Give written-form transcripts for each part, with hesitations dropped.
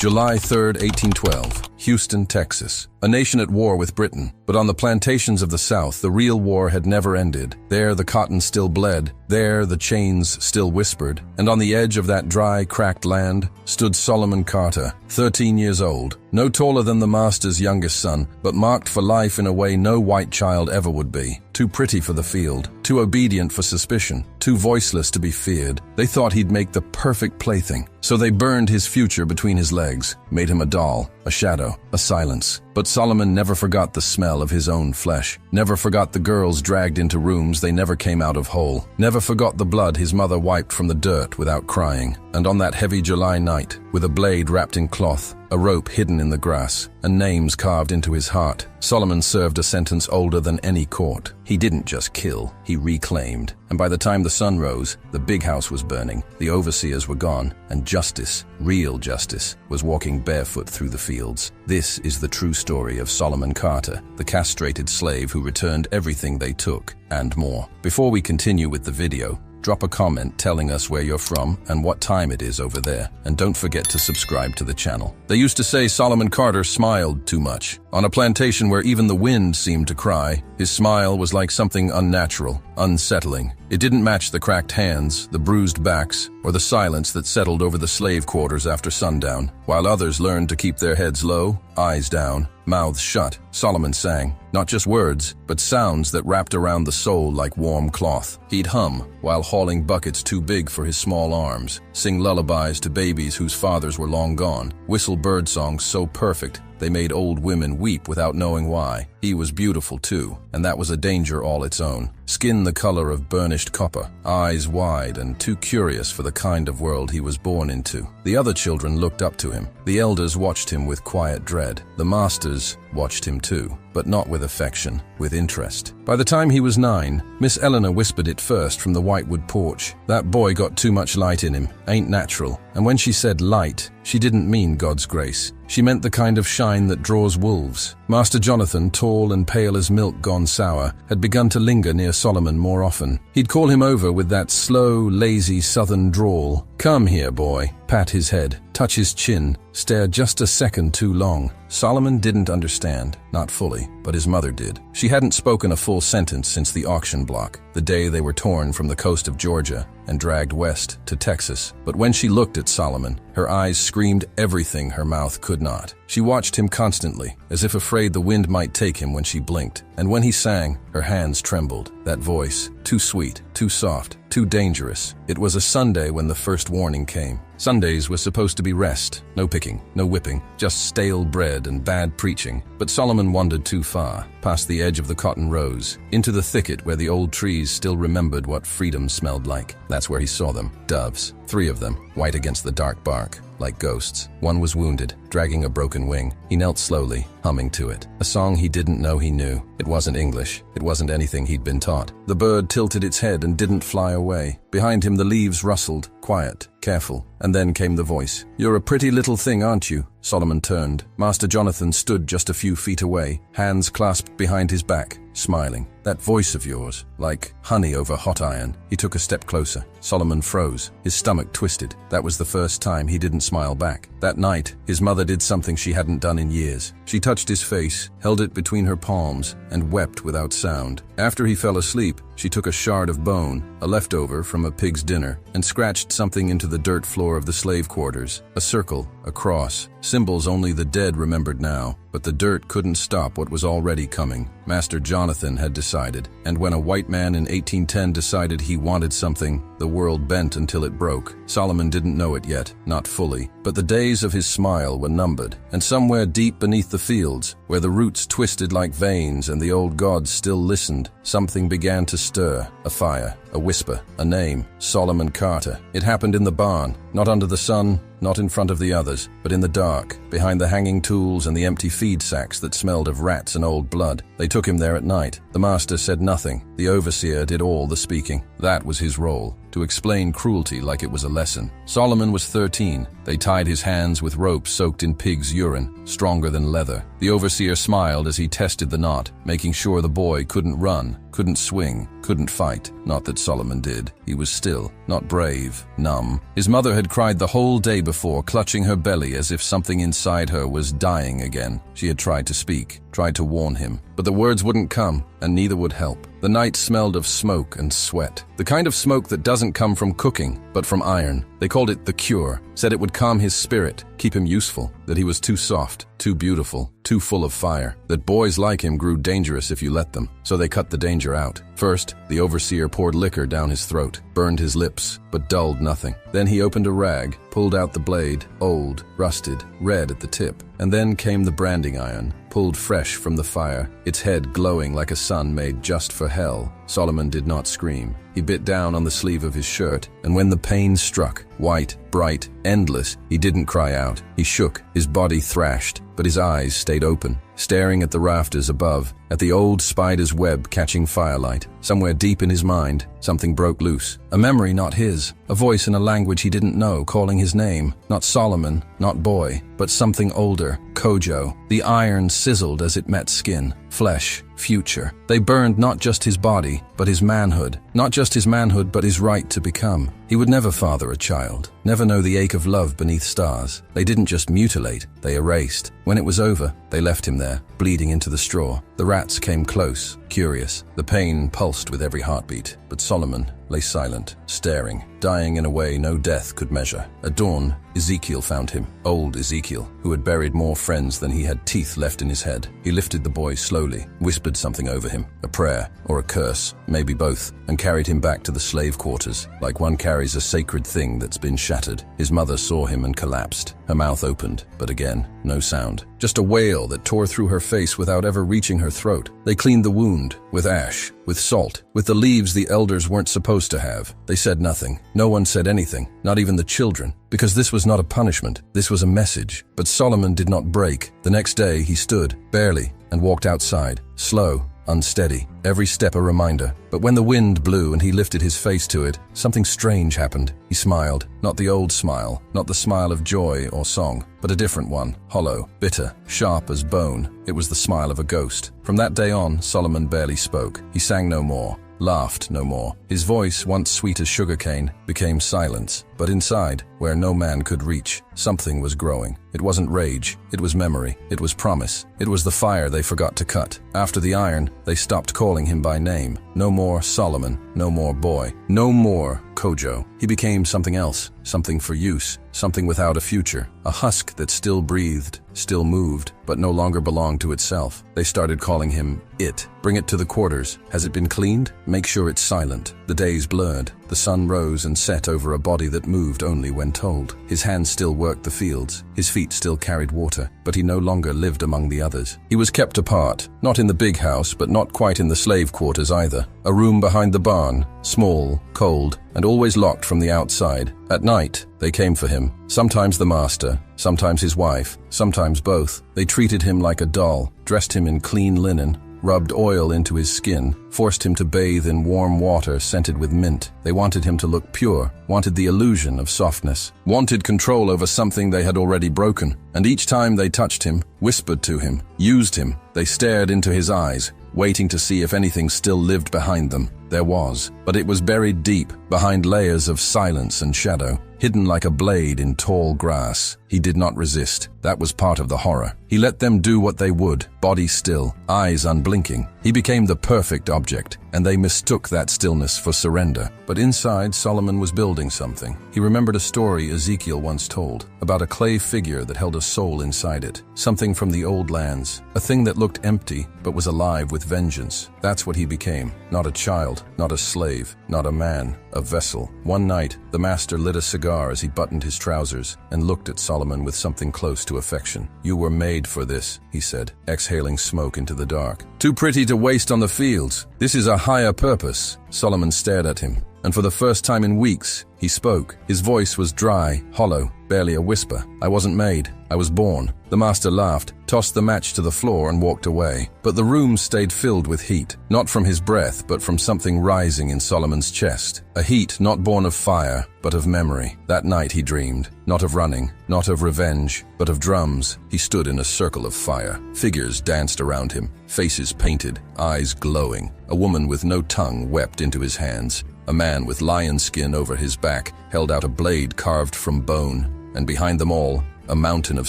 July 3, 1812, Houston, Texas. A nation at war with Britain, but on the plantations of the South, the real war had never ended. There the cotton still bled, there the chains still whispered, and on the edge of that dry, cracked land stood Solomon Carter, 13 years old, no taller than the master's youngest son, but marked for life in a way no white child ever would be. Too pretty for the field, too obedient for suspicion, too voiceless to be feared. They thought he'd make the perfect plaything. So they burned his future between his legs, made him a doll, a shadow, a silence. But Solomon never forgot the smell of his own flesh, never forgot the girls dragged into rooms they never came out of whole, never forgot the blood his mother wiped from the dirt without crying. And on that heavy July night, with a blade wrapped in cloth, a rope hidden in the grass, and names carved into his heart, Solomon served a sentence older than any court. He didn't just kill, he reclaimed. And by the time the sun rose, the big house was burning, the overseers were gone, and justice, real justice, was walking barefoot through the fields. This is the true story of Solomon Carter, the castrated slave who returned everything they took, and more. Before we continue with the video, drop a comment telling us where you're from and what time it is over there, and don't forget to subscribe to the channel. They used to say Solomon Carter smiled too much. On a plantation where even the wind seemed to cry, his smile was like something unnatural, unsettling. It didn't match the cracked hands, the bruised backs, or the silence that settled over the slave quarters after sundown. While others learned to keep their heads low, eyes down, mouths shut, Solomon sang, not just words, but sounds that wrapped around the soul like warm cloth. He'd hum while hauling buckets too big for his small arms, sing lullabies to babies whose fathers were long gone, whistle bird songs so perfect they made old women weep without knowing why. He was beautiful too, and that was a danger all its own. Skin the color of burnished copper, eyes wide and too curious for the kind of world he was born into. The other children looked up to him. The elders watched him with quiet dread. The masters watched him too, but not with affection, with interest. By the time he was 9, Miss Eleanor whispered it first from the whitewood porch. That boy got too much light in him, ain't natural. And when she said light, she didn't mean God's grace. She meant the kind of shine that draws wolves. Master Jonathan, tall and pale as milk gone sour, had begun to linger near Solomon more often. He'd call him over with that slow, lazy southern drawl. "Come here, boy." Pat his head, touch his chin, stare just a second too long. Solomon didn't understand, not fully, but his mother did. She hadn't spoken a full sentence since the auction block, the day they were torn from the coast of Georgia and dragged west to Texas. But when she looked at Solomon, her eyes screamed everything her mouth could not. She watched him constantly, as if afraid the wind might take him when she blinked. And when he sang, her hands trembled. That voice, too sweet, too soft, too dangerous. It was a Sunday when the first warning came. Sundays were supposed to be rest, no picking, no whipping, just stale bread and bad preaching. But Solomon wandered too far, past the edge of the cotton rows, into the thicket where the old trees still remembered what freedom smelled like. That's where he saw them, doves, 3 of them, white against the dark bark, like ghosts. One was wounded, dragging a broken wing. He knelt slowly, humming to it, a song he didn't know he knew. It wasn't English. It wasn't anything he'd been taught. The bird tilted its head and didn't fly away. Behind him the leaves rustled, quiet, careful, and then came the voice. "You're a pretty little thing, aren't you?" Solomon turned. Master Jonathan stood just a few feet away, hands clasped behind his back, smiling. "That voice of yours, like honey over hot iron." He took a step closer. Solomon froze, his stomach twisted. That was the first time he didn't smile back. That night, his mother did something she hadn't done in years. She touched his face, held it between her palms, and wept without sound. After he fell asleep, she took a shard of bone, a leftover from a pig's dinner, and scratched something into the dirt floor of the slave quarters. A circle, a cross, symbols only the dead remembered now. But the dirt couldn't stop what was already coming. Master Jonathan had decided, and when a white man in 1810 decided he wanted something, the world bent until it broke. Solomon didn't know it yet, not fully, but the days of his smile were numbered, and somewhere deep beneath the fields, where the roots twisted like veins and the old gods still listened, something began to stir. A fire, a whisper, a name, Solomon Carter. It happened in the barn, not under the sun, not in front of the others, but in the dark, behind the hanging tools and the empty feed sacks that smelled of rats and old blood. They took him there at night. The master said nothing. The overseer did all the speaking. That was his role. to explain cruelty like it was a lesson. Solomon was 13. They tied his hands with ropes soaked in pig's urine, stronger than leather. The overseer smiled as he tested the knot, making sure the boy couldn't run, couldn't swing, couldn't fight. Not that Solomon did. He was still, not brave, numb. His mother had cried the whole day before, clutching her belly as if something inside her was dying again. She had tried to speak, tried to warn him, but the words wouldn't come, and neither would help. The night smelled of smoke and sweat. The kind of smoke that doesn't come from cooking, but from iron. They called it the cure, said it would calm his spirit, keep him useful, that he was too soft, too beautiful, too full of fire, that boys like him grew dangerous if you let them. So they cut the danger out. First, the overseer poured liquor down his throat, burned his lips, but dulled nothing. Then he opened a rag, pulled out the blade, old, rusted, red at the tip. And then came the branding iron, pulled fresh from the fire, its head glowing like a sun made just for hell. Solomon did not scream. He bit down on the sleeve of his shirt, and when the pain struck, white, bright, endless, he didn't cry out. He shook, his body thrashed, but his eyes stayed open, staring at the rafters above, at the old spider's web catching firelight. Somewhere deep in his mind, something broke loose. A memory not his, a voice in a language he didn't know calling his name. Not Solomon, not boy, but something older, Kojo. The iron sizzled as it met skin, flesh, future. They burned not just his body, but his manhood. Not just his manhood, but his right to become. He would never father a child, never know the ache of love beneath stars. They didn't just mutilate, they erased. When it was over, they left him there, bleeding into the straw. The rats came close, curious. The pain pulsed with every heartbeat, but Solomon lay silent, staring, dying in a way no death could measure. At dawn, Ezekiel found him, old Ezekiel, who had buried more friends than he had teeth left in his head. He lifted the boy slowly, whispered something over him, a prayer or a curse, maybe both, and carried him back to the slave quarters, like one carries a sacred thing that's been shattered. His mother saw him and collapsed. Her mouth opened, but again, no sound. Just a wail that tore through her face without ever reaching her throat. They cleaned the wound, with ash, with salt, with the leaves the elders weren't supposed to have. They said nothing. No one said anything, not even the children, because this was not a punishment. This was a message. But Solomon did not break. The next day he stood, barely, and walked outside, slow, unsteady, every step a reminder. But when the wind blew and he lifted his face to it, something strange happened. He smiled, not the old smile, not the smile of joy or song, but a different one, hollow, bitter, sharp as bone. It was the smile of a ghost. From that day on, Solomon barely spoke. He sang no more, laughed no more. His voice, once sweet as sugarcane, became silence. But inside, where no man could reach, something was growing. It wasn't rage, it was memory, it was promise. It was the fire they forgot to cut. After the iron, they stopped calling him by name. No more Solomon, no more boy, no more Kojo. He became something else, something for use, something without a future, a husk that still breathed, still moved, but no longer belonged to itself. They started calling him it. Bring it to the quarters. Has it been cleaned? Make sure it's silent. The days blurred. The sun rose and set over a body that moved only when told. His hands still worked the fields. His feet still carried water, but he no longer lived among the others. He was kept apart, not in the big house, but not quite in the slave quarters either. A room behind the barn, small, cold, and always locked from the outside. At night, they came for him. Sometimes the master, sometimes his wife, sometimes both. They treated him like a doll, dressed him in clean linen, rubbed oil into his skin, forced him to bathe in warm water scented with mint. They wanted him to look pure, wanted the illusion of softness, wanted control over something they had already broken. And each time they touched him, whispered to him, used him, they stared into his eyes, waiting to see if anything still lived behind them. There was, but it was buried deep, behind layers of silence and shadow, hidden like a blade in tall grass. He did not resist. That was part of the horror. He let them do what they would, body still, eyes unblinking. He became the perfect object, and they mistook that stillness for surrender. But inside, Solomon was building something. He remembered a story Ezekiel once told, about a clay figure that held a soul inside it, something from the old lands, a thing that looked empty, but was alive with vengeance. That's what he became. Not a child, not a slave, not a man, a vessel. One night, the master lit a cigar as he buttoned his trousers and looked at Solomon with something close to affection. "You were made for this," he said, exhaling smoke into the dark. "Too pretty to waste on the fields. This is a higher purpose." Solomon stared at him, and for the first time in weeks, he spoke. His voice was dry, hollow, barely a whisper. I wasn't made. I was born. The master laughed, tossed the match to the floor and walked away. But the room stayed filled with heat, not from his breath, but from something rising in Solomon's chest. A heat not born of fire, but of memory. That night he dreamed, not of running, not of revenge, but of drums. He stood in a circle of fire. Figures danced around him, faces painted, eyes glowing. A woman with no tongue wept into his hands. A man with lion skin over his back held out a blade carved from bone. And behind them all, a mountain of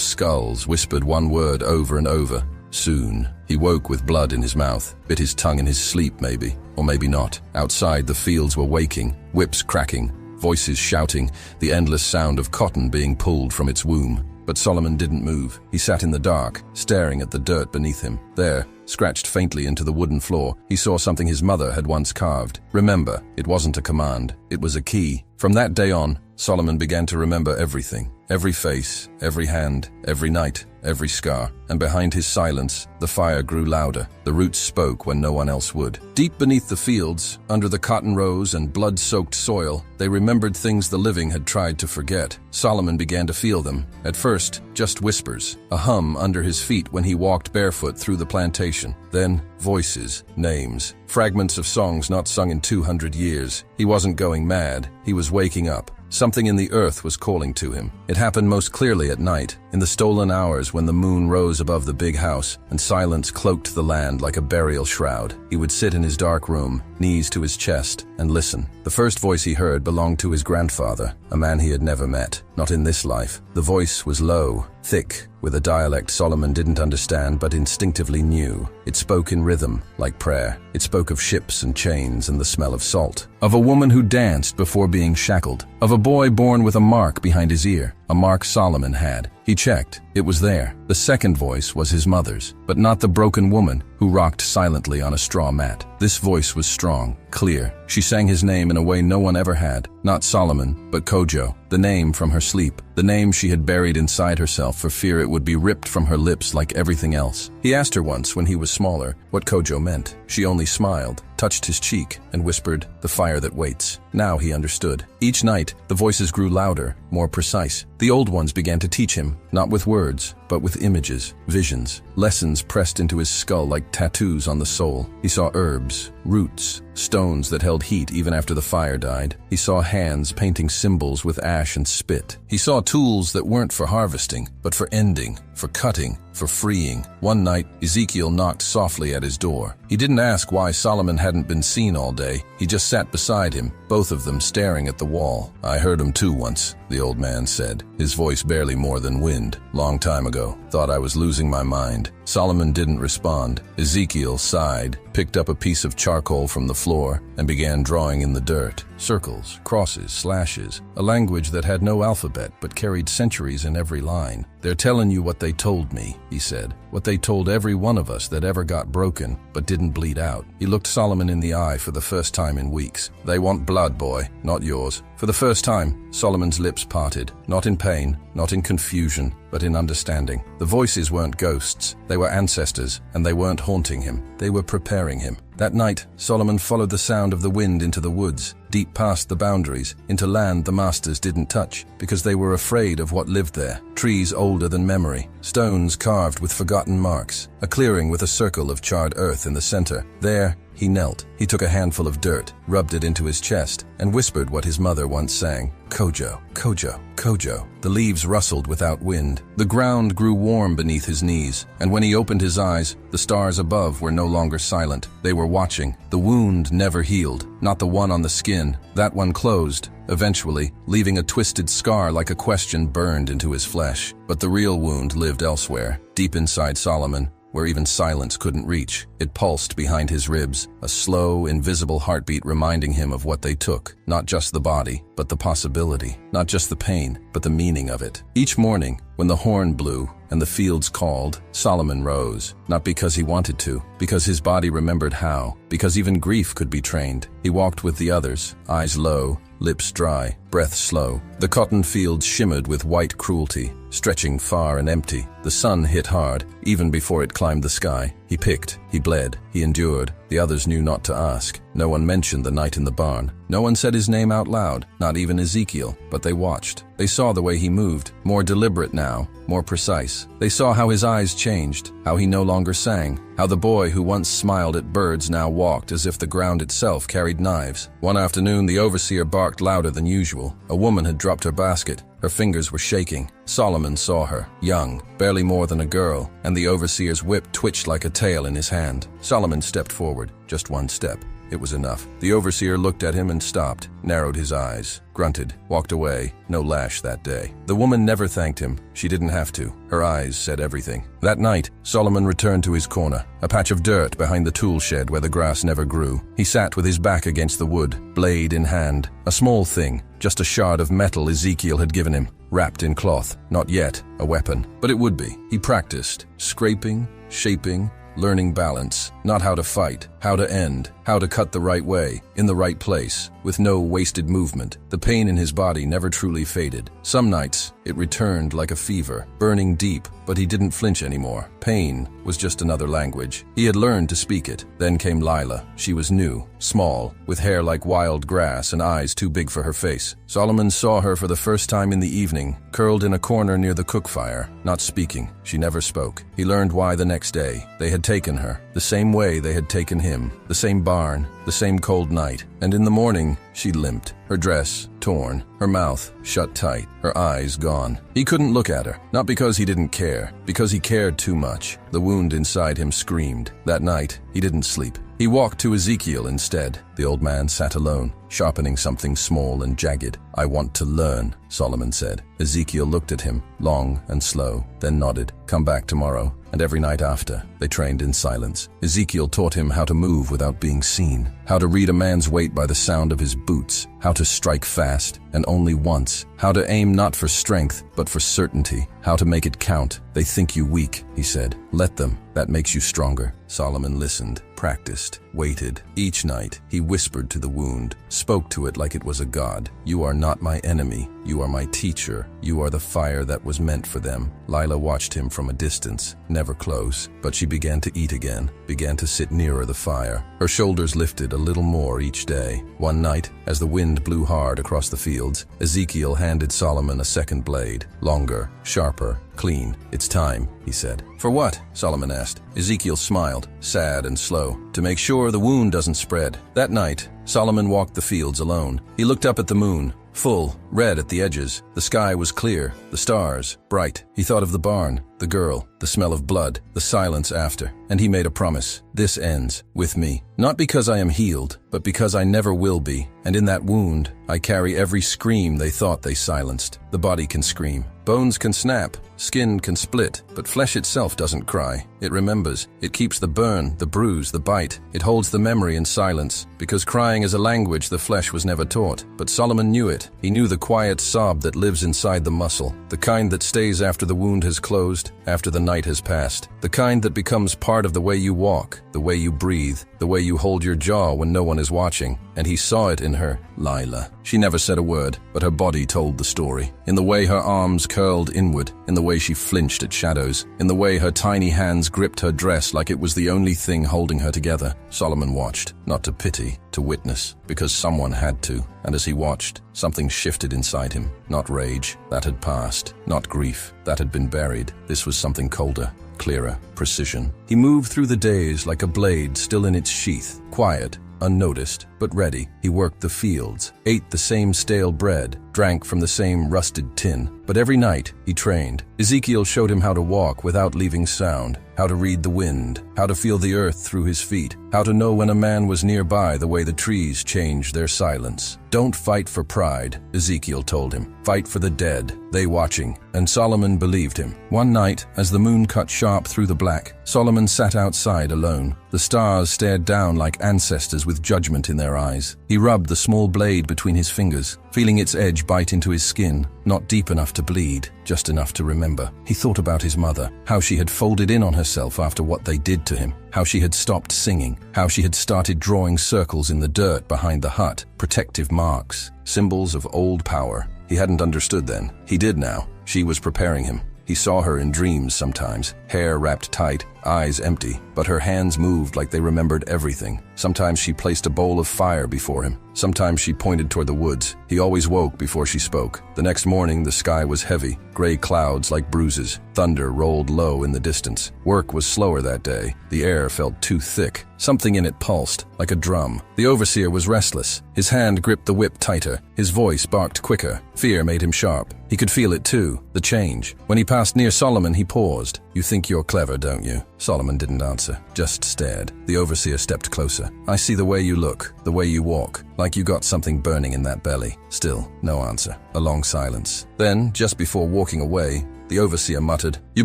skulls whispered one word over and over: soon. He woke with blood in his mouth, bit his tongue in his sleep maybe, or maybe not. Outside the fields were waking, whips cracking, voices shouting, the endless sound of cotton being pulled from its womb. But Solomon didn't move. He sat in the dark, staring at the dirt beneath him. There, scratched faintly into the wooden floor, he saw something his mother had once carved. Remember, it wasn't a command, it was a key. From that day on, Solomon began to remember everything. Every face, every hand, every night, every scar. And behind his silence, the fire grew louder. The roots spoke when no one else would. Deep beneath the fields, under the cotton rows and blood-soaked soil, they remembered things the living had tried to forget. Solomon began to feel them. At first, just whispers, a hum under his feet when he walked barefoot through the plantation. Then, voices, names, fragments of songs not sung in 200 years. He wasn't going mad. He was waking up. Something in the earth was calling to him. It happened most clearly at night, in the stolen hours when the moon rose above the big house and silence cloaked the land like a burial shroud. He would sit in his dark room, knees to his chest, and listen. The first voice he heard belonged to his grandfather, a man he had never met, not in this life. The voice was low, thick, with a dialect Solomon didn't understand but instinctively knew. It spoke in rhythm, like prayer. It spoke of ships and chains and the smell of salt. Of a woman who danced before being shackled. Of a boy born with a mark behind his ear. A mark Solomon had. He checked. It was there. The second voice was his mother's, but not the broken woman who rocked silently on a straw mat. This voice was strong, clear. She sang his name in a way no one ever had. Not Solomon, but Kojo. The name from her sleep. The name she had buried inside herself for fear it would be ripped from her lips like everything else. He asked her once when he was smaller what Kojo meant. She only smiled, touched his cheek, and whispered, "The fire that waits." Now he understood. Each night, the voices grew louder, more precise. The old ones began to teach him, not with words, but with images, visions, lessons pressed into his skull like tattoos on the soul. He saw herbs, roots, stones that held heat even after the fire died. He saw hands painting symbols with ash and spit. He saw tools that weren't for harvesting, but for ending, for cutting, for freeing. One night, Ezekiel knocked softly at his door. He didn't ask why Solomon hadn't been seen all day. He just sat beside him, both of them staring at the wall. "I heard him too once," the old man said, his voice barely more than wind. "Long time ago. Thought I was losing my mind." Solomon didn't respond. Ezekiel sighed, picked up a piece of charcoal from the floor, and began drawing in the dirt. Circles, crosses, slashes, a language that had no alphabet but carried centuries in every line. "They're telling you what they told me," he said. "What they told every one of us that ever got broken, but didn't bleed out." He looked Solomon in the eye for the first time in weeks. "They want blood, boy, not yours." For the first time, Solomon's lips parted, not in pain, not in confusion, but in understanding. The voices weren't ghosts, they were ancestors, and they weren't haunting him. They were preparing him. That night, Solomon followed the sound of the wind into the woods, deep past the boundaries, into land the masters didn't touch, because they were afraid of what lived there. Trees older than memory, stones carved with forgotten marks, a clearing with a circle of charred earth in the center. There, he knelt. He took a handful of dirt, rubbed it into his chest, and whispered what his mother once sang. "Kojo, Kojo, Kojo." The leaves rustled without wind. The ground grew warm beneath his knees, and when he opened his eyes, the stars above were no longer silent. They were watching. The wound never healed, not the one on the skin. That one closed, eventually, leaving a twisted scar like a question burned into his flesh. But the real wound lived elsewhere, deep inside Solomon, where even silence couldn't reach. It pulsed behind his ribs, a slow, invisible heartbeat reminding him of what they took. Not just the body, but the possibility. Not just the pain, but the meaning of it. Each morning, when the horn blew and the fields called, Solomon rose. Not because he wanted to, because his body remembered how, because even grief could be trained. He walked with the others, eyes low, lips dry, breath slow. The cotton fields shimmered with white cruelty, stretching far and empty. The sun hit hard, even before it climbed the sky. He picked, he bled, he endured. The others knew not to ask. No one mentioned the night in the barn. No one said his name out loud, not even Ezekiel, but they watched. They saw the way he moved, more deliberate now, more precise. They saw how his eyes changed, how he no longer sang, how the boy who once smiled at birds now walked as if the ground itself carried knives. One afternoon, the overseer barked louder than usual. A woman had dropped her basket. Her fingers were shaking. Solomon saw her, young, barely more than a girl, and the overseer's whip twitched like a tail in his hand. Solomon stepped forward, just one step. It was enough. The overseer looked at him and stopped, narrowed his eyes, grunted, walked away. No lash that day. The woman never thanked him. She didn't have to. Her eyes said everything. That night, Solomon returned to his corner, a patch of dirt behind the tool shed where the grass never grew. He sat with his back against the wood, blade in hand. A small thing, just a shard of metal Ezekiel had given him, wrapped in cloth. Not yet a weapon, but it would be. He practiced, scraping, shaping, learning balance, not how to fight, how to end, how to cut the right way, in the right place, with no wasted movement. The pain in his body never truly faded. Some nights, it returned like a fever, burning deep, but he didn't flinch anymore. Pain was just another language. He had learned to speak it. Then came Lila. She was new, small, with hair like wild grass and eyes too big for her face. Solomon saw her for the first time in the evening, curled in a corner near the cook fire, not speaking. She never spoke. He learned why the next day. They had taken her, the same way they had taken him, the same barn, the same cold night. And in the morning, she limped, her dress torn, her mouth shut tight, her eyes gone. He couldn't look at her, not because he didn't care, because he cared too much. The wound inside him screamed. That night, he didn't sleep. He walked to Ezekiel instead. The old man sat alone, sharpening something small and jagged. "I want to learn," Solomon said. Ezekiel looked at him, long and slow, then nodded. "Come back tomorrow." And every night after, they trained in silence. Ezekiel taught him how to move without being seen, how to read a man's weight by the sound of his boots, how to strike fast and only once, how to aim not for strength but for certainty, how to make it count. "They think you weak," he said. "Let them. That makes you stronger." Solomon listened, practiced, waited. Each night, he whispered to the wound, spoke to it like it was a god. "You are not my enemy. You are my teacher. You are the fire that was meant for them." Lila watched him from a distance, never close, but she began to eat again, began to sit nearer the fire. Her shoulders lifted a little more each day. One night, as the wind blew hard across the fields, Ezekiel handed Solomon a second blade, longer, sharper, clean. "It's time," he said. "For what?" Solomon asked. Ezekiel smiled, sad and slow. "To make sure the wound doesn't spread." That night, Solomon walked the fields alone. He looked up at the moon, full, red at the edges. The sky was clear, the stars bright. He thought of the barn, the girl, the smell of blood, the silence after, and he made a promise. "This ends with me. Not because I am healed, but because I never will be. And in that wound, I carry every scream they thought they silenced." The body can scream. Bones can snap, skin can split, but flesh itself doesn't cry. It remembers. It keeps the burn, the bruise, the bite. It holds the memory in silence, because crying is a language the flesh was never taught. But Solomon knew it. He knew the quiet sob that lives inside the muscle, the kind that stays after the wound has closed, after the night has passed, the kind that becomes part of the way you walk, the way you breathe, the way you hold your jaw when no one is watching. And he saw it in her, Lila. She never said a word, but her body told the story. In the way her arms curled inward, in the way she flinched at shadows, in the way her tiny hands gripped her dress like it was the only thing holding her together. Solomon watched, not to pity, to witness, because someone had to. And as he watched, something shifted inside him. Not rage, that had passed. Not grief, that had been buried. This was something colder, clearer, precision. He moved through the days like a blade still in its sheath, quiet, unnoticed, but ready. He worked the fields, ate the same stale bread, drank from the same rusted tin. But every night, he trained. Ezekiel showed him how to walk without leaving sound, how to read the wind, how to feel the earth through his feet, how to know when a man was nearby the way the trees change their silence. "Don't fight for pride," Ezekiel told him. "Fight for the dead, they watching." And Solomon believed him. One night, as the moon cut sharp through the black, Solomon sat outside alone. The stars stared down like ancestors with judgment in their eyes. He rubbed the small blade between his fingers, feeling its edge bite into his skin. not deep enough to bleed, just enough to remember. He thought about his mother, how she had folded in on herself after what they did to him, how she had stopped singing, how she had started drawing circles in the dirt behind the hut, protective marks, symbols of old power. He hadn't understood then. He did now. She was preparing him. He saw her in dreams sometimes, hair wrapped tight, eyes empty, but her hands moved like they remembered everything. Sometimes she placed a bowl of fire before him. Sometimes she pointed toward the woods. He always woke before she spoke. The next morning, the sky was heavy, gray clouds like bruises. Thunder rolled low in the distance. Work was slower that day. The air felt too thick. Something in it pulsed, like a drum. The overseer was restless. His hand gripped the whip tighter. His voice barked quicker. Fear made him sharp. He could feel it too, the change. When he passed near Solomon, he paused. "You think you're clever, don't you?" Solomon didn't answer, just stared. The overseer stepped closer. "I see the way you look, the way you walk, like you got something burning in that belly." Still, no answer. A long silence. Then, just before walking away, the overseer muttered, "You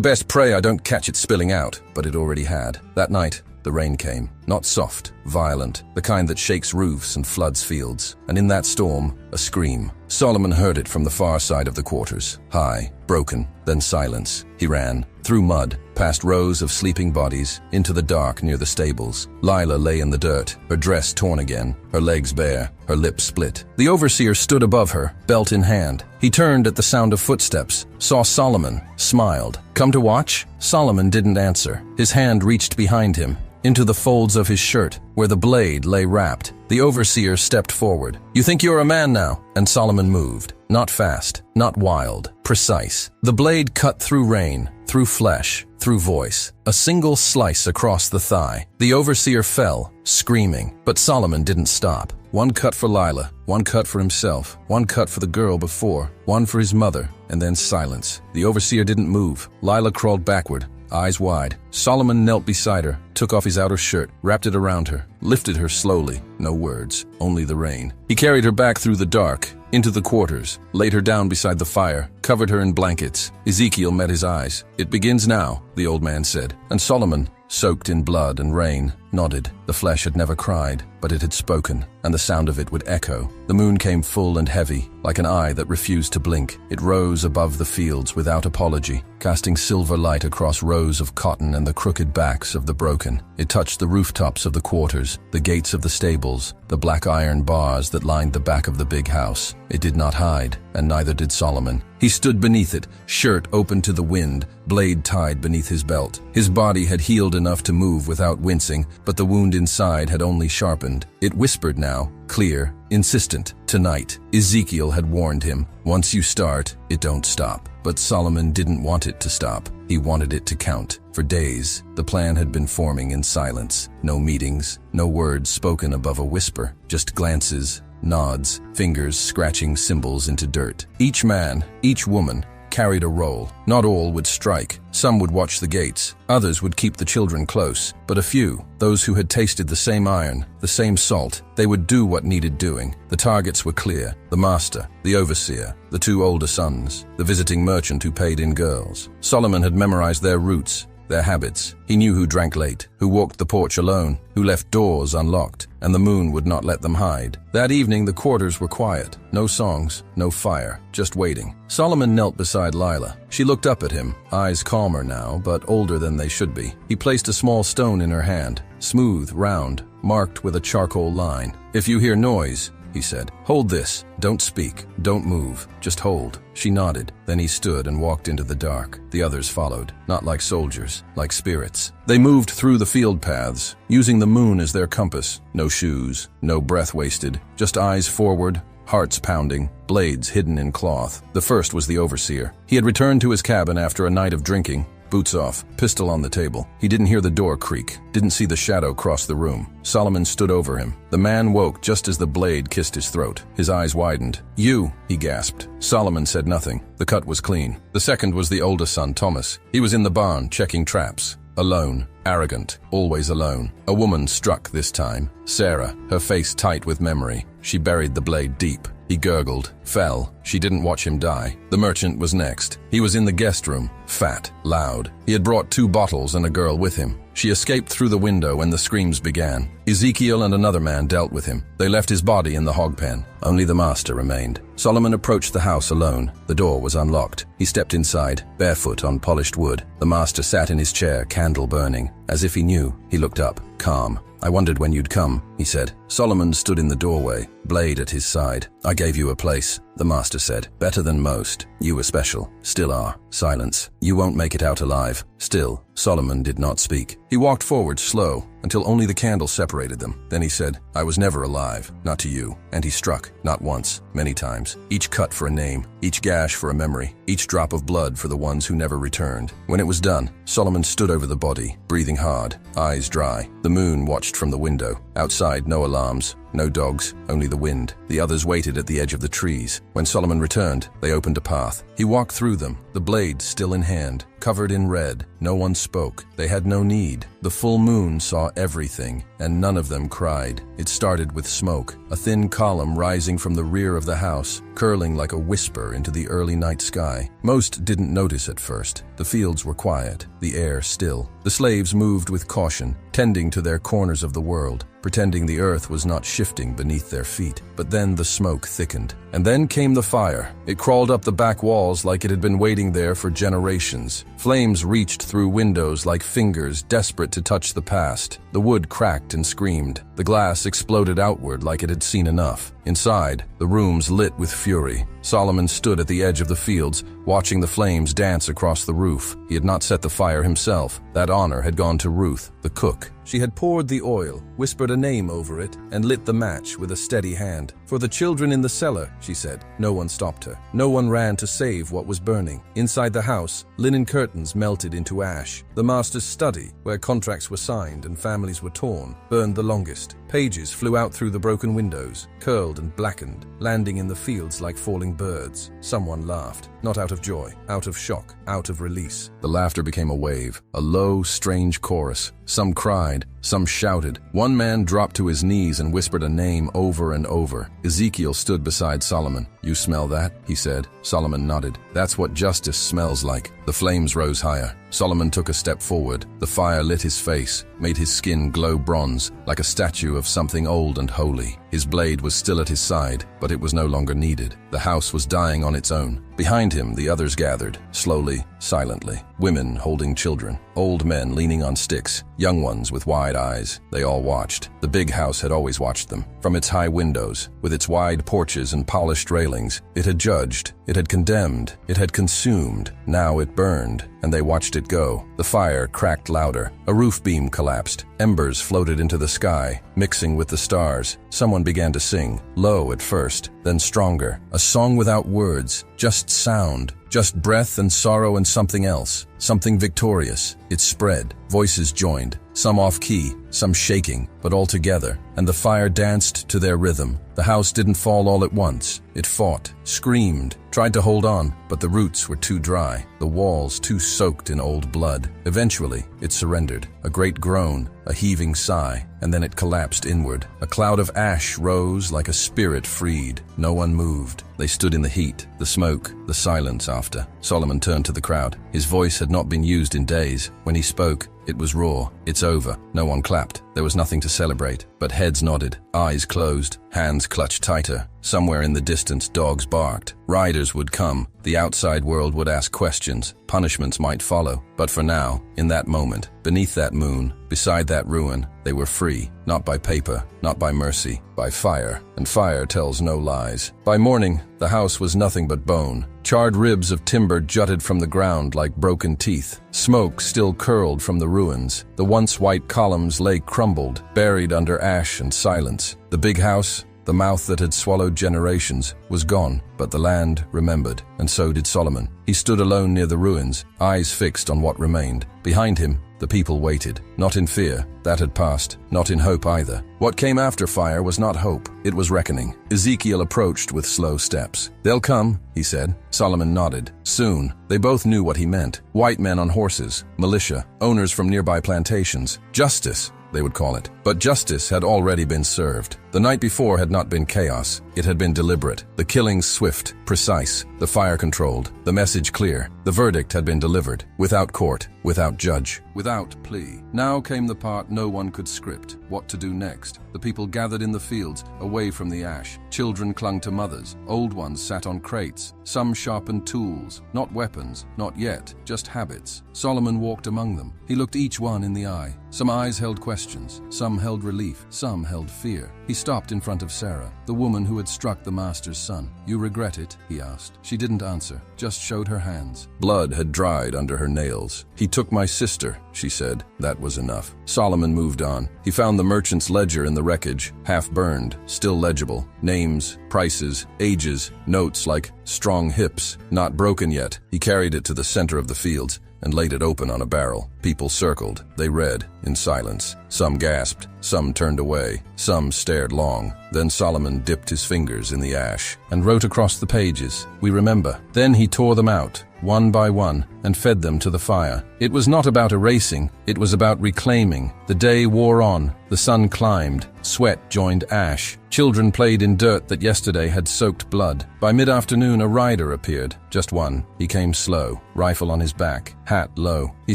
best pray I don't catch it spilling out." But it already had. That night, the rain came. Not soft, violent, the kind that shakes roofs and floods fields. And in that storm, a scream. Solomon heard it from the far side of the quarters. High, broken, then silence. He ran, through mud, past rows of sleeping bodies, into the dark near the stables. Lila lay in the dirt, her dress torn again, her legs bare, her lips split. The overseer stood above her, belt in hand. He turned at the sound of footsteps, saw Solomon, smiled. "Come to watch?" Solomon didn't answer. His hand reached behind him, into the folds of his shirt, where the blade lay wrapped. The overseer stepped forward. "You think you're a man now?" And Solomon moved. Not fast, not wild, precise. The blade cut through rain, through flesh, through voice. A single slice across the thigh. The overseer fell, screaming, but Solomon didn't stop. One cut for Lila, one cut for himself, one cut for the girl before, one for his mother, and then silence. The overseer didn't move. Lila crawled backward, eyes wide. Solomon knelt beside her, took off his outer shirt, wrapped it around her, lifted her slowly. No words, only the rain. He carried her back through the dark, into the quarters, laid her down beside the fire, covered her in blankets. Ezekiel met his eyes. "It begins now," the old man said. And Solomon, soaked in blood and rain, nodded. The flesh had never cried, but it had spoken, and the sound of it would echo. The moon came full and heavy, like an eye that refused to blink. It rose above the fields without apology, casting silver light across rows of cotton and the crooked backs of the broken. It touched the rooftops of the quarters, the gates of the stables, the black iron bars that lined the back of the big house. It did not hide, and neither did Solomon. He stood beneath it, shirt open to the wind, blade tied beneath his belt. His body had healed enough to move without wincing, but the wound inside had only sharpened. It whispered now, clear, insistent. Tonight, Ezekiel had warned him, once you start, it don't stop. But Solomon didn't want it to stop. He wanted it to count. For days, the plan had been forming in silence. No meetings, no words spoken above a whisper, just glances, nods, fingers scratching symbols into dirt. Each man, each woman, carried a role. Not all would strike. Some would watch the gates. Others would keep the children close. But a few, those who had tasted the same iron, the same salt, they would do what needed doing. The targets were clear. The master, the overseer, the two older sons, the visiting merchant who paid in girls. Solomon had memorized their routes, their habits. He knew who drank late, who walked the porch alone, who left doors unlocked, and the moon would not let them hide. That evening the quarters were quiet. No songs, no fire, just waiting. Solomon knelt beside Lila. She looked up at him, eyes calmer now, but older than they should be. He placed a small stone in her hand, smooth, round, marked with a charcoal line. "If you hear noise," he said, "hold this. Don't speak. Don't move. Just hold." She nodded. Then he stood and walked into the dark. The others followed, not like soldiers, like spirits. They moved through the field paths, using the moon as their compass. No shoes, no breath wasted, just eyes forward, hearts pounding, blades hidden in cloth. The first was the overseer. He had returned to his cabin after a night of drinking. Boots off, pistol on the table. He didn't hear the door creak, didn't see the shadow cross the room. Solomon stood over him. The man woke just as the blade kissed his throat. His eyes widened. "You," he gasped. Solomon said nothing. The cut was clean. The second was the older son, Thomas. He was in the barn, checking traps. Alone, arrogant, always alone. A woman struck this time. Sarah, her face tight with memory. She buried the blade deep. He gurgled, fell, She didn't watch him die. The merchant was next. He was in the guest room, fat, loud. He had brought 2 bottles and a girl with him. She escaped through the window and the screams began. Ezekiel and another man dealt with him. They left his body in the hog pen. Only the master remained. Solomon approached the house alone. The door was unlocked. He stepped inside, barefoot on polished wood. The master sat in his chair, candle burning. As if he knew, he looked up, calm. "I wondered when you'd come," he said. Solomon stood in the doorway, blade at his side. "I gave you a place," the master said. "Better than most. You were special. Still are." Silence. "You won't make it out alive." Still, Solomon did not speak. He walked forward, slow, until only the candle separated them. Then he said, "I was never alive, not to you." And he struck, not once, many times. Each cut for a name, each gash for a memory, each drop of blood for the ones who never returned. When it was done, Solomon stood over the body, breathing hard, eyes dry. The moon watched from the window. Outside, no alarms, no dogs, only the wind. The others waited at the edge of the trees. When Solomon returned, they opened a path. He walked through them, the blade still in hand, covered in red. No one spoke. They had no need. The full moon saw everything, and none of them cried. It started with smoke, a thin column rising from the rear of the house, curling like a whisper into the early night sky. Most didn't notice at first. The fields were quiet, the air still. The slaves moved with caution, tending to their corners of the world, pretending the earth was not shifting beneath their feet. But then the smoke thickened. And then came the fire. It crawled up the back walls like it had been waiting there for generations. Flames reached through windows like fingers desperate to touch the past. The wood cracked and screamed. The glass exploded outward like it had seen enough. Inside, the rooms lit with fury. Solomon stood at the edge of the fields, watching the flames dance across the roof. He had not set the fire himself. That honor had gone to Ruth, the cook. She had poured the oil, whispered a name over it, and lit the match with a steady hand. "For the children in the cellar," she said. No one stopped her. No one ran to save what was burning. Inside the house, linen curtains melted into ash. The master's study, where contracts were signed and families were torn, burned the longest. Pages flew out through the broken windows, curled and blackened, landing in the fields like falling birds. Someone laughed, not out of joy, out of shock, out of release. The laughter became a wave, a low, strange chorus. Some cried, some shouted. One man dropped to his knees and whispered a name over and over. Ezekiel stood beside Solomon. "You smell that?" he said. Solomon nodded. "That's what justice smells like." The flames rose higher. Solomon took a step forward. The fire lit his face, made his skin glow bronze, like a statue of something old and holy. His blade was still at his side, but it was no longer needed. The house was dying on its own. Behind him, the others gathered, slowly, silently. Women holding children, old men leaning on sticks, young ones with wide eyes. They all watched. The big house had always watched them. From its high windows, with its wide porches and polished railings, it had judged, it had condemned, it had consumed. Now it burned, and they watched it go. The fire cracked louder. A roof beam collapsed. Embers floated into the sky, mixing with the stars. Someone began to sing, low at first, then stronger. A song without words, just sound, just breath and sorrow and something else, something victorious. It spread. Voices joined, some off-key, some shaking, but all together, and the fire danced to their rhythm. The house didn't fall all at once. It fought, screamed, tried to hold on, but the roots were too dry, the walls too soaked in old blood. Eventually, it surrendered. A great groan, a heaving sigh, and then it collapsed inward. A cloud of ash rose like a spirit freed. No one moved. They stood in the heat, the smoke, the silence after. Solomon turned to the crowd. His voice had not been used in days. When he spoke, it was raw. "It's over." No one clapped. There was nothing to celebrate, but heads nodded, eyes closed, hands clutched tighter. Somewhere in the distance, dogs barked. Riders would come. The outside world would ask questions. Punishments might follow. But for now, in that moment, beneath that moon, beside that ruin, they were free. Not by paper, not by mercy, by fire. And fire tells no lies. By morning, the house was nothing but bone. Charred ribs of timber jutted from the ground like broken teeth. Smoke still curled from the ruins. The once white columns lay crumbled, buried under ash and silence. The big house, the mouth that had swallowed generations, was gone, but the land remembered, and so did Solomon. He stood alone near the ruins, eyes fixed on what remained. Behind him, the people waited, not in fear, that had passed, not in hope either. What came after fire was not hope, it was reckoning. Ezekiel approached with slow steps. "They'll come," he said. Solomon nodded. Soon, they both knew what he meant. White men on horses, militia, owners from nearby plantations. Justice, they would call it. But justice had already been served. The night before had not been chaos, it had been deliberate. The killings swift. swift, precise, the fire controlled, the message clear. The verdict had been delivered, without court, without judge, without plea. Now came the part no one could script. What to do next? The people gathered in the fields, away from the ash. Children clung to mothers. Old ones sat on crates. Some sharpened tools. Not weapons, not yet, just habits. Solomon walked among them. He looked each one in the eye. Some eyes held questions. Some held relief. Some held fear. He stopped in front of Sarah, the woman who had struck the master's son. "You regret it?" he asked. She didn't answer, just showed her hands. Blood had dried under her nails. "He took my sister," she said. That was enough. Solomon moved on. He found the merchant's ledger in the wreckage, half burned, still legible. Names, prices, ages, notes like strong hips, not broken yet. He carried it to the center of the fields and laid it open on a barrel. People circled. They read, in silence. Some gasped, some turned away, some stared long. Then Solomon dipped his fingers in the ash and wrote across the pages, "We remember." Then he tore them out, one by one, and fed them to the fire. It was not about erasing, it was about reclaiming. The day wore on, the sun climbed, sweat joined ash. Children played in dirt that yesterday had soaked blood. By mid-afternoon, a rider appeared, just one. He came slow, rifle on his back, hat low. He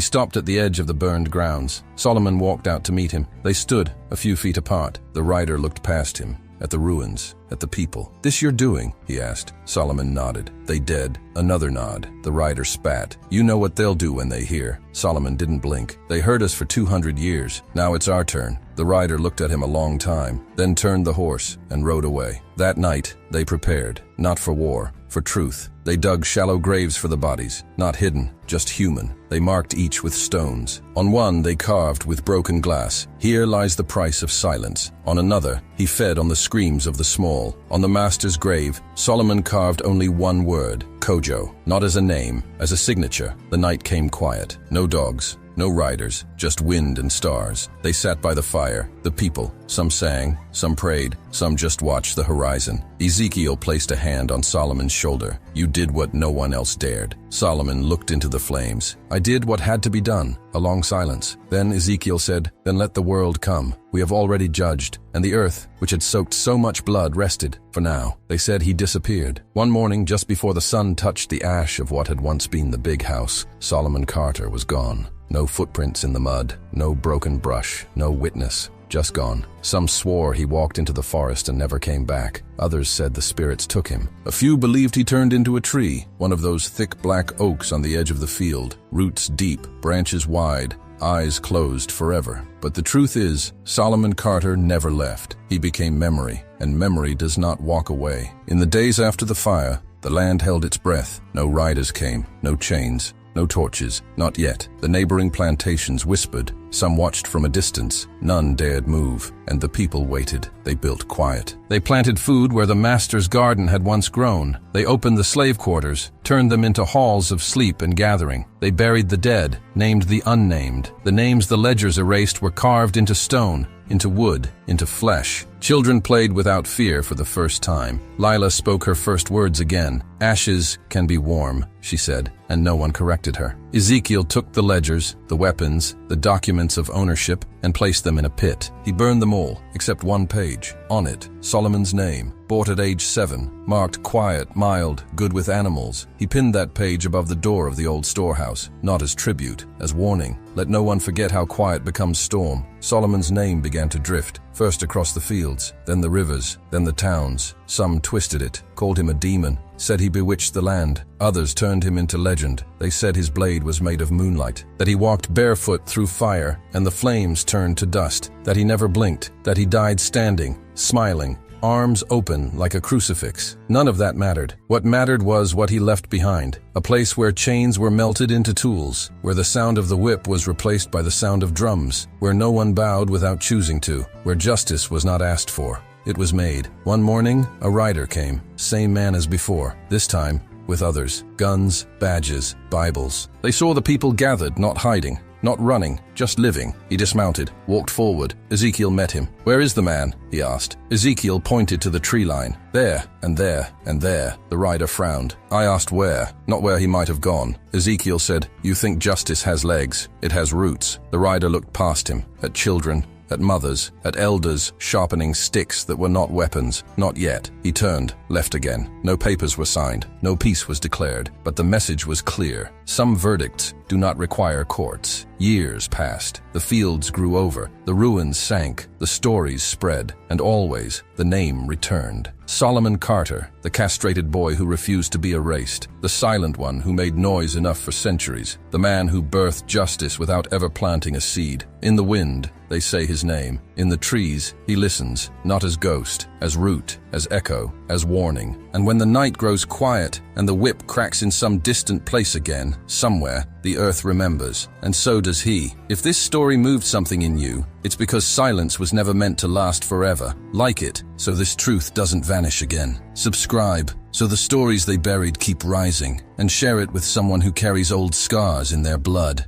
stopped at the edge of the burned grounds. Solomon walked out to meet him. They stood, a few feet apart. The rider looked past him, at the ruins, at the people. "This you're doing?" he asked. Solomon nodded. "They dead." Another nod. The rider spat. "You know what they'll do when they hear." Solomon didn't blink. "They heard us for 200 years. Now it's our turn." The rider looked at him a long time, then turned the horse and rode away. That night, they prepared, not for war, for truth. They dug shallow graves for the bodies, not hidden, just human. They marked each with stones. On one they carved with broken glass, "Here lies the price of silence." On another, he fed on the screams of the small. On the master's grave, Solomon carved only one word, Kojo, not as a name, as a signature. The night came quiet. No dogs, no riders, just wind and stars. They sat by the fire, the people. Some sang, some prayed, some just watched the horizon. Ezekiel placed a hand on Solomon's shoulder. "You did what no one else dared." Solomon looked into the flames. "I did what had to be done." A long silence. Then Ezekiel said, "Then let the world come. We have already judged." And the earth, which had soaked so much blood, rested. For now. They said he disappeared. One morning, just before the sun touched the ash of what had once been the big house, Solomon Carter was gone. No footprints in the mud, no broken brush, no witness, just gone. Some swore he walked into the forest and never came back. Others said the spirits took him. A few believed he turned into a tree, one of those thick black oaks on the edge of the field, roots deep, branches wide, eyes closed forever. But the truth is, Solomon Carter never left. He became memory, and memory does not walk away. In the days after the fire, the land held its breath. No riders came, no chains. No torches, not yet. The neighboring plantations whispered. Some watched from a distance. None dared move, and the people waited. They built quiet. They planted food where the master's garden had once grown. They opened the slave quarters, turned them into halls of sleep and gathering. They buried the dead, named the unnamed. The names the ledgers erased were carved into stone, into wood, into flesh. Children played without fear for the first time. Lila spoke her first words again. "Ashes can be warm," she said, and no one corrected her. Ezekiel took the ledgers, the weapons, the documents of ownership, and placed them in a pit. He burned them all, except one page. On it, Solomon's name, bought at age 7, marked quiet, mild, good with animals. He pinned that page above the door of the old storehouse, not as tribute, as warning. Let no one forget how quiet becomes storm. Solomon's name began to drift, first across the fields, then the rivers, then the towns. Some twisted it, called him a demon, said he bewitched the land. Others turned him into legend. They said his blade was made of moonlight, that he walked barefoot through fire and the flames turned to dust, that he never blinked, that he died standing, smiling, arms open like a crucifix. None of that mattered. What mattered was what he left behind, a place where chains were melted into tools, where the sound of the whip was replaced by the sound of drums, where no one bowed without choosing to, where justice was not asked for. It was made. One morning, a rider came, same man as before, this time with others, guns, badges, Bibles. They saw the people gathered, not hiding, not running, just living. He dismounted, walked forward. Ezekiel met him. "Where is the man?" he asked. Ezekiel pointed to the tree line. "There, and there, and there." The rider frowned. "I asked where, not where he might have gone." Ezekiel said, "You think justice has legs. It has roots." The rider looked past him, at children, at mothers, at elders sharpening sticks that were not weapons. Not yet. He turned, left again. No papers were signed, no peace was declared, but the message was clear. Some verdicts do not require courts. Years passed. The fields grew over, the ruins sank, the stories spread, and always the name returned. Solomon Carter, the castrated boy who refused to be erased, the silent one who made noise enough for centuries, the man who birthed justice without ever planting a seed. In the wind, they say his name. In the trees, he listens, not as ghost, as root, as echo, as warning. And when the night grows quiet and the whip cracks in some distant place again, somewhere, the earth remembers, and so does he. If this story moved something in you, it's because silence was never meant to last forever. Like it, so this truth doesn't vanish again. Subscribe, so the stories they buried keep rising, and share it with someone who carries old scars in their blood.